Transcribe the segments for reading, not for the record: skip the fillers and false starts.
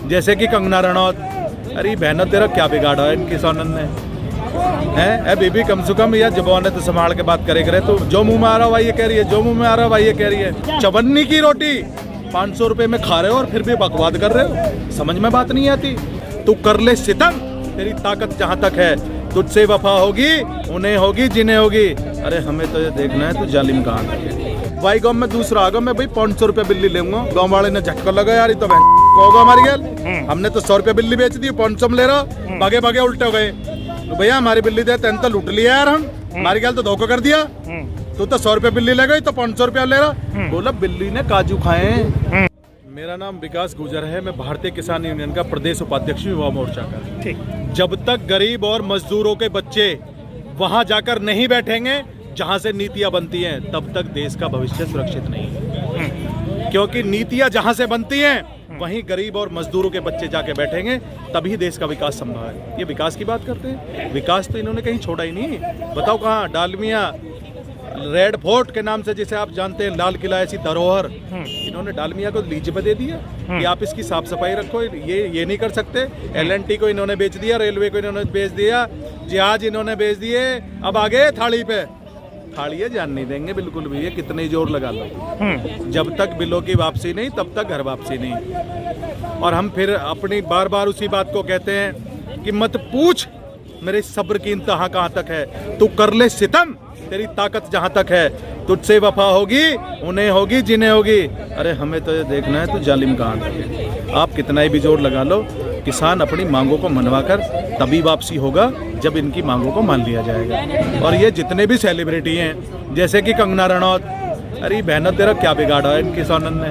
जैसे कि कंगना रनौत। अरे बहनों तेरा क्या बिगाड़ा है इनकी सोनन ने है बीबी, कम से कम या जबान है तो संभाल के बात करे तो जो मुंह में आ रहा भाई ये कह रही है, जो मुंह में आ रहा भाई ये कह रही है। चवन्नी की रोटी 500 रुपए में खा रहे हो और फिर भी बकवाद कर रहे हो, समझ में बात नहीं आती। तू कर ले सितम, तेरी ताकत जहाँ तक है, तुझसे वफा होगी उन्हें होगी जिन्हें होगी। अरे हमें तो ये देखना है तू जालिम कहाँ तक है। भाई गाँव में दूसरा आ गया, मैं भाई 500 रुपये बिल्ली लूंगा। गाँव वाले ने झटका लगा यार, तो होगा हमारी गल, हमने तो 100 रुपये बिल्ली बेच दी, 500 में ले रहा, भागे भागे उल्टे हो गए। तो भैया हमारी बिल्ली दे, तेन तो लूट लिया यार, हम हमारी गल तो धोखा कर दिया। तू तो 100 रुपये बिल्ली ले गई तो 500 रुपया ले रहा। बोला बिल्ली ने काजू खाए। मेरा नाम विकास गुजर है, मैं भारतीय किसान यूनियन का प्रदेश उपाध्यक्ष युवा मोर्चा का। जब तक गरीब और मजदूरों के बच्चे वहां जाकर नहीं बैठेंगे जहां से नीतियां बनती हैं, तब तक देश का भविष्य सुरक्षित नहीं है। क्योंकि नीतियां जहां से बनती हैं वहीं गरीब और मजदूरों के बच्चे जाके बैठेंगे, तभी देश का विकास संभव है। ये विकास की बात करते हैं, विकास तो इन्होंने कहीं छोड़ा ही नहीं। बताओ कहाँ, डालमिया रेड फोर्ट के नाम से जिसे आप जानते हैं, लाल किला ऐसी धरोहर, इन्होंने डालमिया को लीज पे दे दिया कि आप इसकी साफ सफाई रखो। ये नहीं कर सकते। LNT को इन्होंने बेच दिया, रेलवे को इन्होंने बेच दिया, जहाज इन्होंने बेच दिए। अब आगे थाली पे थालियां जान नहीं देंगे बिल्कुल भी, ये कितने जोर लगा लो। जब तक बिलों की वापसी नहीं तब तक घर वापसी नहीं। और हम फिर अपनी बार बार उसी बात को कहते हैं कि मत पूछ मेरे सब्र की इंतहा कहाँ तक है, तू कर ले सितम, तेरी ताकत जहाँ तक है, तुझसे वफा होगी उन्हें होगी जिन्हें होगी। अरे हमें तो ये देखना है तू जालिम कहाँ तक है। आप कितना ही भी जोर लगा लो, किसान अपनी मांगों को मनवाकर तभी वापसी होगा जब इनकी मांगों को मान लिया जाएगा। और ये जितने भी सेलिब्रिटी हैं जैसे कि कंगना रनौत, अरे बहनों तेरा क्या बिगाड़ा है इनकी सोनन ने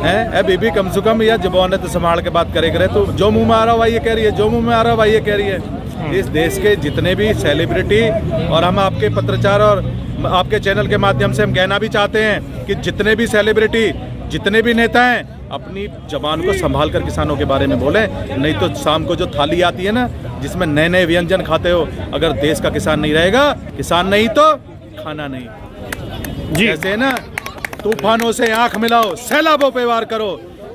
है बीबी, कम से कम या जबान है तो संभाल के बात करे तो जो मुंह में आ रहा भाई ये कह रही है, जो मुंह में आ रहा भाई ये कह रही है। इस देश के जितने भी सेलिब्रिटी, और हम आपके पत्रचार और आपके चैनल के माध्यम से हम कहना भी चाहते हैं कि जितने भी सेलिब्रिटी, जितने भी नेता हैं, अपनी जबान को संभाल कर किसानों के बारे में बोलें। नहीं तो शाम को जो थाली आती है ना, जिसमें नए नए व्यंजन खाते हो, अगर देश का किसान नहीं रहेगा, किसान नहीं तो खाना नहीं जी। ऐसे ना, तूफानों से आंख मिलाओ सैलाबों पे वार करो,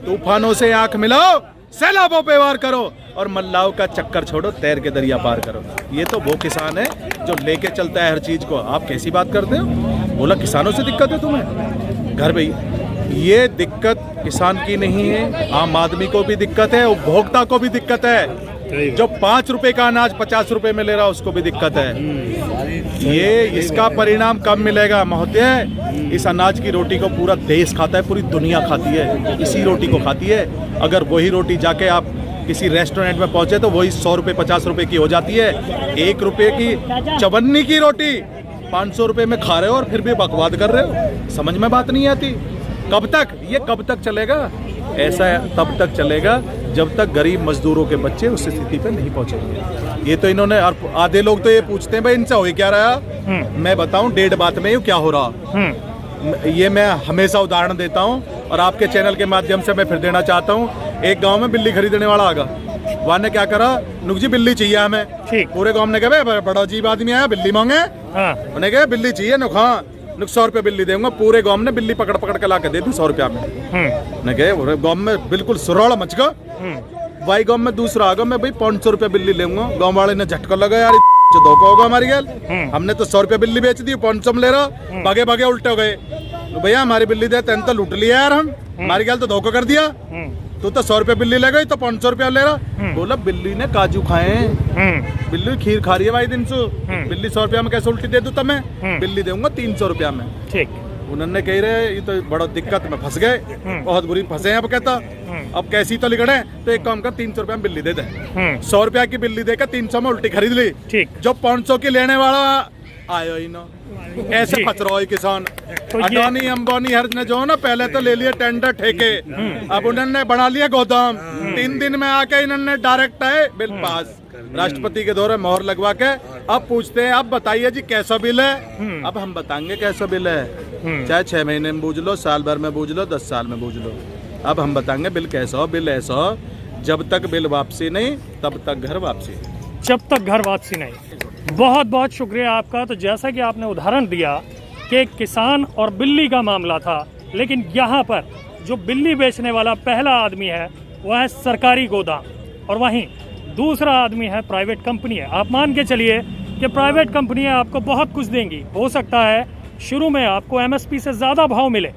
तूफानों से आंख मिलाओ सैलाबों पे वार करो, और मल्लाओं का चक्कर छोड़ो तैर के दरिया पार करो। ये तो वो किसान है जो लेके चलता है हर चीज को। आप कैसी बात करते हो? बोला किसानों से दिक्कत है तुम्हें? घर भाई ये दिक्कत किसान की नहीं है, आम आदमी को भी दिक्कत है, उपभोक्ता को भी दिक्कत है। जो 5 रुपए का अनाज 50 रुपए में ले रहा उसको भी दिक्कत है। ये इसका परिणाम कब मिलेगा महोदय? इस अनाज की रोटी को पूरा देश खाता है, पूरी दुनिया खाती है, इसी रोटी को खाती है। अगर वही रोटी जाके आप किसी रेस्टोरेंट में पहुंचे तो वही 100 रुपये 50 रुपए की हो जाती है। 1 रुपए की चवन्नी की रोटी 500 रुपए में खा रहे हो और फिर भी बकवाद कर रहे हो, समझ में बात नहीं आती। कब तक ये कब तक चलेगा? ऐसा तब तक चलेगा जब तक गरीब मजदूरों के बच्चे उस स्थिति पे नहीं पहुंचेंगे। ये तो इन्होंने, आधे लोग तो ये पूछते हैं भाई इनसे हो क्या रहा। मैं बताऊं 1.5 बात में क्या हो रहा। ये मैं हमेशा उदाहरण देता हूं और आपके चैनल के माध्यम से मैं फिर देना चाहता हूं। एक गांव में बिल्ली खरीदने वाला आ गया, वहां ने क्या करा, नुक जी बिल्ली चाहिए हमें। पूरे गांव ने कहा बड़ा अजीब आदमी आया, बिल्ली मांगे। उन्हें कहा बिल्ली चाहिए, नुखा 100 रुपये बिल्ली देंगे। पूरे गांव ने बिल्ली पकड़ पकड़ के ला के दे दी 100 रुपया में। ने कहे गांव में बिल्कुल सुरौड़ मच गया। भाई गांव में दूसरा आ गया, मैं भाई 500 रुपये बिल्ली लूंगा। गांव वाले ने झटका लगा यार, जो धोखा होगा हमारी गल, हमने तो 100 रुपये बिल्ली बेच दी, 500 में ले रहा, भागे भागे उल्टे हो गए। तो भैया हमारी बिल्ली दे, तेन तो लूट लिया यार, हम हमारी गल तो धोखा कर दिया। तू तो 100 रुपये बिल्ली ले गई तो 500 रुपया ले रहा। बोला बिल्ली ने काजू खाए। बिल्ली खीर खा रही है भाई दिन से। बिल्ली 100 रुपया में कैसे उल्टी दे दूं तुम्हें? बिल्ली दूंगा 300 रुपया में। ठीक, उन्होंने कह रहे ये तो बड़ा दिक्कत में फंस गए, बहुत बुरी फंसे हैं। अब कहता अब कैसी तो लिखड़े, तो एक काम कर 300 रुपया में बिल्ली दे दे। 100 रुपया की बिल्ली देकर 300 में उल्टी खरीद ली। ठीक, जो 500 की लेने वाला आयो ही ना, ऐसे फंस रहा है किसान। अडानी अंबानी हर ने जो ना पहले तो ले लिए टेंडर ठेके, अब उन्होंने बना लिया गोदाम। 3 दिन में आके इन्होंने डायरेक्ट है बिल पास, राष्ट्रपति के दौरे मोहर लगवा के। अब पूछते हैं अब बताइए जी कैसा बिल है? अब हम बताएंगे कैसा बिल है, चाहे 6 महीने में बूझ लो, साल भर में बूझ लो, 10 साल में बूझ लो। अब हम बताएंगे बिल कैसा हो। बिल ऐसा हो, जब तक बिल वापसी नहीं तब तक घर वापसी, जब तक घर वापसी नहीं। बहुत बहुत शुक्रिया आपका। तो जैसा कि आपने उदाहरण दिया कि किसान और बिल्ली का मामला था, लेकिन यहाँ पर जो बिल्ली बेचने वाला पहला आदमी है वह है सरकारी गोदाम, और वहीं दूसरा आदमी है प्राइवेट कंपनी है। आप मान के चलिए कि प्राइवेट कंपनियां आपको बहुत कुछ देंगी, हो सकता है शुरू में आपको एमएसपी से ज़्यादा भाव मिले,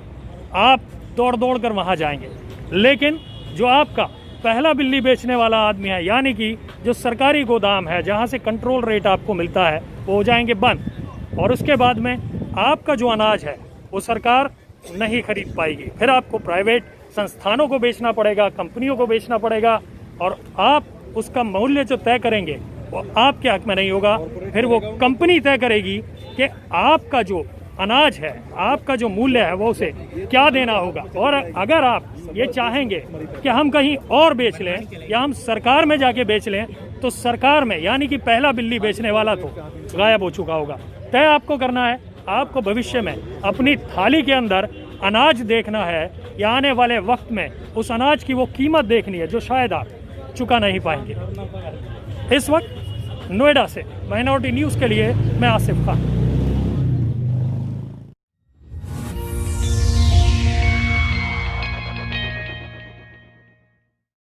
आप दौड़ दौड़ कर वहाँ जाएंगे, लेकिन जो आपका पहला बिल्ली बेचने वाला आदमी है, यानी कि जो सरकारी गोदाम है जहाँ से कंट्रोल रेट आपको मिलता है, वो हो जाएंगे बंद, और उसके बाद में आपका जो अनाज है वो सरकार नहीं खरीद पाएगी, फिर आपको प्राइवेट संस्थानों को बेचना पड़ेगा, कंपनियों को बेचना पड़ेगा, और आप उसका मूल्य जो तय करेंगे वो आपके हक में नहीं होगा, फिर वो कंपनी तय करेगी कि आपका जो अनाज है, आपका जो मूल्य है वो उसे क्या देना होगा। और अगर आप ये चाहेंगे कि हम कहीं और बेच लें या हम सरकार में जाके बेच लें, तो सरकार में यानी कि पहला बिल्ली बेचने वाला तो गायब हो चुका होगा। तय आपको करना है, आपको भविष्य में अपनी थाली के अंदर अनाज देखना है या आने वाले वक्त में उस अनाज की वो कीमत देखनी है जो शायद आप चुका नहीं पाएंगे। इस वक्त नोएडा से माइनॉरिटी न्यूज़ के लिए मैं आसिफ खान।